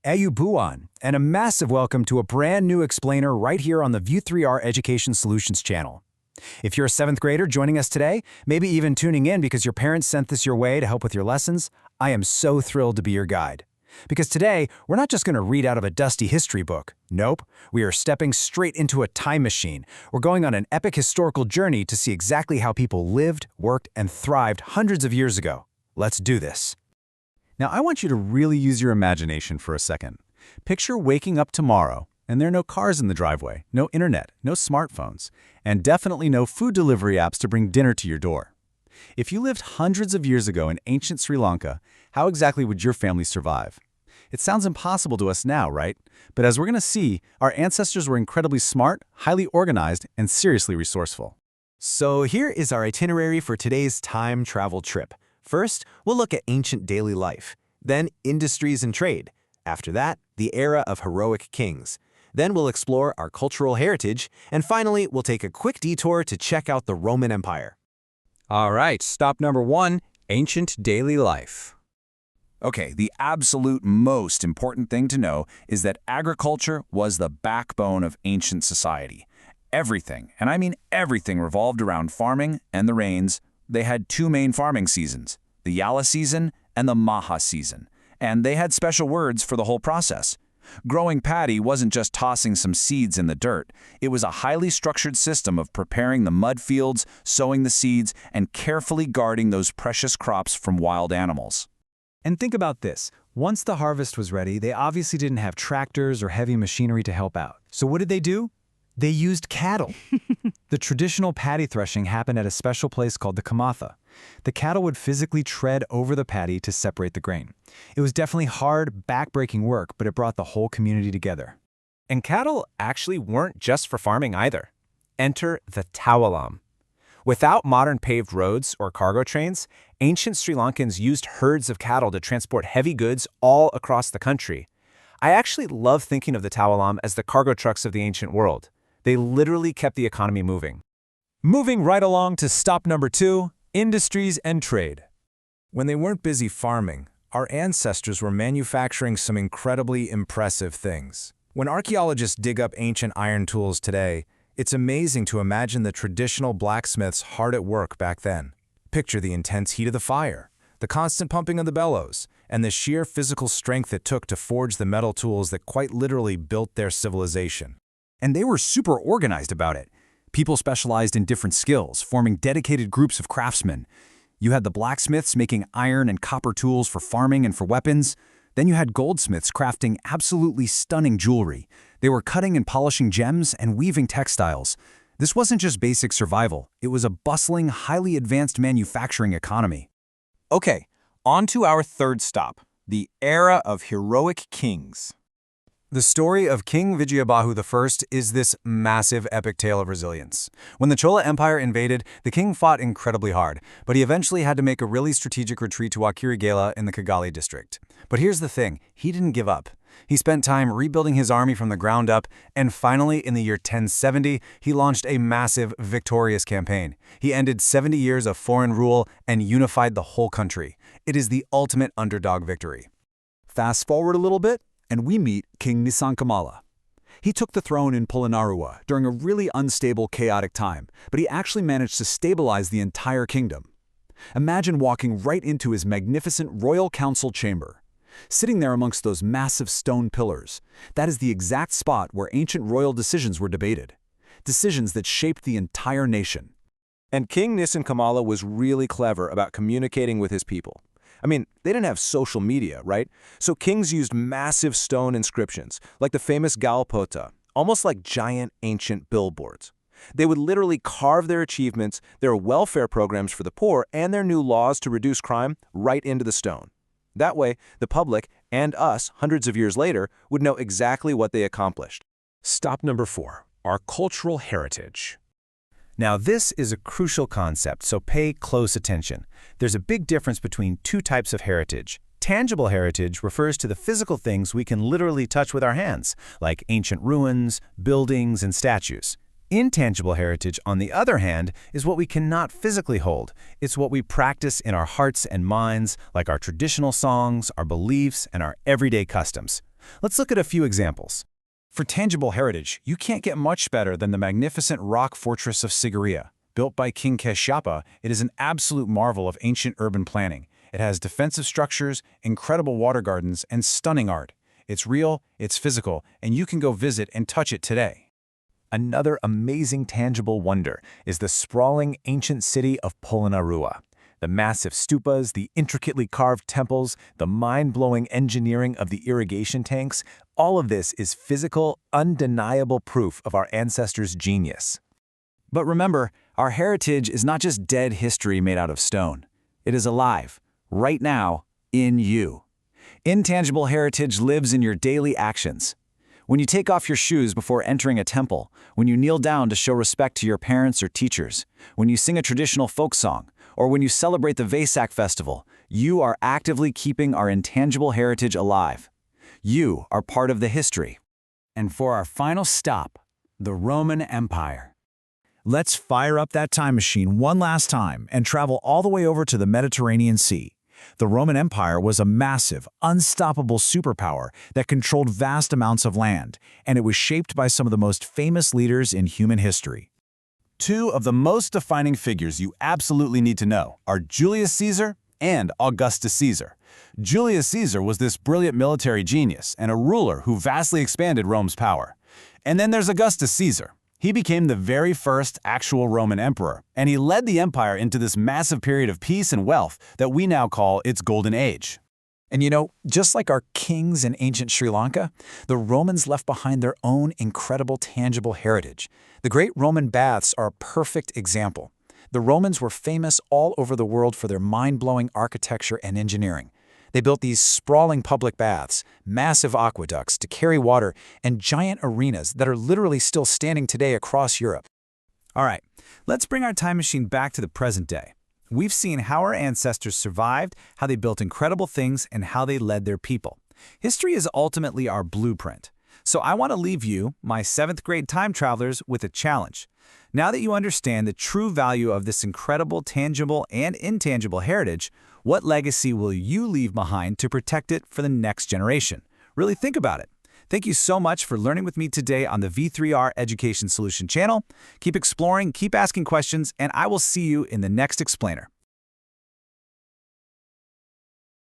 Ayubuan, and a massive welcome to a brand new explainer right here on the View 3R Education Solutions channel. If you're a 7th grader joining us today, maybe even tuning in because your parents sent this your way to help with your lessons, I am so thrilled to be your guide. Because today, we're not just going to read out of a dusty history book. Nope, we are stepping straight into a time machine. We're going on an epic historical journey to see exactly how people lived, worked, and thrived hundreds of years ago. Let's do this. Now, I want you to really use your imagination for a second. Picture waking up tomorrow, and there are no cars in the driveway, no internet, no smartphones, and definitely no food delivery apps to bring dinner to your door. If you lived hundreds of years ago in ancient Sri Lanka, how exactly would your family survive? It sounds impossible to us now, right? But as we're going to see, our ancestors were incredibly smart, highly organized, and seriously resourceful. So here is our itinerary for today's time travel trip. First, we'll look at ancient daily life, then industries and trade. After that, the era of heroic kings. Then we'll explore our cultural heritage, and finally, we'll take a quick detour to check out the Roman Empire. All right, stop number 1, ancient daily life. Okay, the absolute most important thing to know is that agriculture was the backbone of ancient society. Everything, and I mean everything, revolved around farming and the rains. They had 2 main farming seasons, the Yala season and the Maha season, and they had special words for the whole process. Growing paddy wasn't just tossing some seeds in the dirt. It was a highly structured system of preparing the mud fields, sowing the seeds, and carefully guarding those precious crops from wild animals. And think about this. Once the harvest was ready, they obviously didn't have tractors or heavy machinery to help out. So what did they do? They used cattle. The traditional paddy threshing happened at a special place called the kamatha. The cattle would physically tread over the paddy to separate the grain. It was definitely hard, back-breaking work, but it brought the whole community together. And cattle actually weren't just for farming either. Enter the tawalam. Without modern paved roads or cargo trains, ancient Sri Lankans used herds of cattle to transport heavy goods all across the country. I actually love thinking of the tawalam as the cargo trucks of the ancient world. They literally kept the economy moving. Moving right along to stop number 2, industries and trade. When they weren't busy farming, our ancestors were manufacturing some incredibly impressive things. When archaeologists dig up ancient iron tools today, it's amazing to imagine the traditional blacksmiths hard at work back then. Picture the intense heat of the fire, the constant pumping of the bellows, and the sheer physical strength it took to forge the metal tools that quite literally built their civilization. And they were super organized about it. People specialized in different skills, forming dedicated groups of craftsmen. You had the blacksmiths making iron and copper tools for farming and for weapons. Then you had goldsmiths crafting absolutely stunning jewelry. They were cutting and polishing gems and weaving textiles. This wasn't just basic survival. It was a bustling, highly advanced manufacturing economy. Okay, on to our third stop, the era of heroic kings. The story of King Vijayabahu I is this massive epic tale of resilience. When the Chola Empire invaded, the king fought incredibly hard, but he eventually had to make a really strategic retreat to Wakirigala in the Kigali district. But here's the thing, he didn't give up. He spent time rebuilding his army from the ground up, and finally, in the year 1070, he launched a massive, victorious campaign. He ended 70 years of foreign rule and unified the whole country. It is the ultimate underdog victory. Fast forward a little bit, and we meet King Nisankamala. He took the throne in Polonnaruwa during a really unstable, chaotic time, but he actually managed to stabilize the entire kingdom. Imagine walking right into his magnificent royal council chamber. Sitting there amongst those massive stone pillars, that is the exact spot where ancient royal decisions were debated. Decisions that shaped the entire nation. And King Nisankamala was really clever about communicating with his people. I mean, they didn't have social media, right? So kings used massive stone inscriptions, like the famous Galpota, almost like giant ancient billboards. They would literally carve their achievements, their welfare programs for the poor, and their new laws to reduce crime right into the stone. That way, the public, and us, hundreds of years later, would know exactly what they accomplished. Stop number 4, our cultural heritage. Now, this is a crucial concept, so pay close attention. There's a big difference between 2 types of heritage. Tangible heritage refers to the physical things we can literally touch with our hands, like ancient ruins, buildings, and statues. Intangible heritage, on the other hand, is what we cannot physically hold. It's what we practice in our hearts and minds, like our traditional songs, our beliefs, and our everyday customs. Let's look at a few examples. For tangible heritage, you can't get much better than the magnificent rock fortress of Sigiriya. Built by King Keshapa, it is an absolute marvel of ancient urban planning. It has defensive structures, incredible water gardens, and stunning art. It's real, it's physical, and you can go visit and touch it today. Another amazing tangible wonder is the sprawling ancient city of Polonnaruwa. The massive stupas, the intricately carved temples, the mind-blowing engineering of the irrigation tanks, all of this is physical, undeniable proof of our ancestors' genius. But remember, our heritage is not just dead history made out of stone. It is alive, right now, in you. Intangible heritage lives in your daily actions. When you take off your shoes before entering a temple, when you kneel down to show respect to your parents or teachers, when you sing a traditional folk song, or when you celebrate the Vesak festival, you are actively keeping our intangible heritage alive. You are part of the history. And for our final stop, the Roman Empire. Let's fire up that time machine one last time and travel all the way over to the Mediterranean Sea. The Roman Empire was a massive, unstoppable superpower that controlled vast amounts of land, and it was shaped by some of the most famous leaders in human history. Two of the most defining figures you absolutely need to know are Julius Caesar and Augustus Caesar. Julius Caesar was this brilliant military genius and a ruler who vastly expanded Rome's power. And then there's Augustus Caesar. He became the very first actual Roman emperor, and he led the empire into this massive period of peace and wealth that we now call its golden age. And just like our kings in ancient Sri Lanka, the Romans left behind their own incredible tangible heritage. The great Roman baths are a perfect example. The Romans were famous all over the world for their mind-blowing architecture and engineering. They built these sprawling public baths, massive aqueducts to carry water, and giant arenas that are literally still standing today across Europe. All right, let's bring our time machine back to the present day. We've seen how our ancestors survived, how they built incredible things, and how they led their people. History is ultimately our blueprint. So I want to leave you, my 7th grade time travelers, with a challenge. Now that you understand the true value of this incredible tangible and intangible heritage, what legacy will you leave behind to protect it for the next generation? Really think about it. Thank you so much for learning with me today on the V3R Education Solution channel. Keep exploring, keep asking questions, and I will see you in the next explainer.